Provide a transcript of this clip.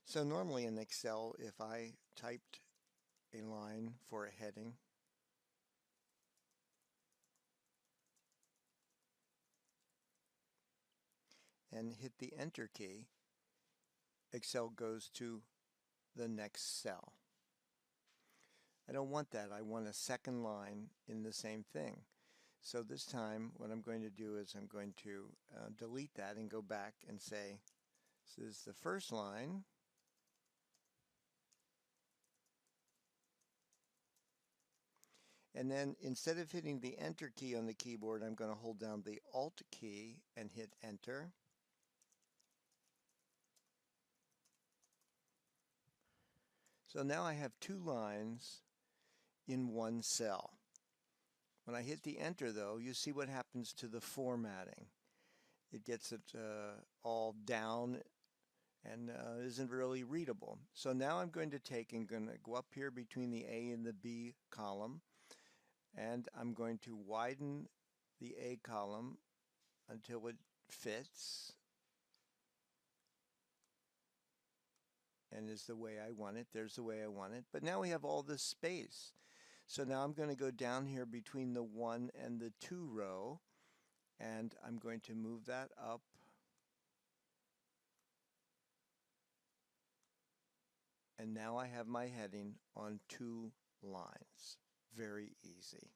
So normally in Excel, if I typed a line for a heading, and hit the Enter key, Excel goes to the next cell. I don't want that. I want a second line in the same thing. So this time what I'm going to do is I'm going to delete that and go back and say, this is the first line. And then instead of hitting the Enter key on the keyboard, I'm going to hold down the Alt key and hit Enter. So now I have two lines in one cell. When I hit the Enter, though, you see what happens to the formatting. It gets it all down and isn't really readable. So now I'm going to take and going to go up here between the A and the B column, and I'm going to widen the A column until it fits and is the way I want it. There's the way I want it. But now we have all this space. So now I'm going to go down here between the 1 and the 2 row, and I'm going to move that up. And now I have my heading on 2 lines. Very easy.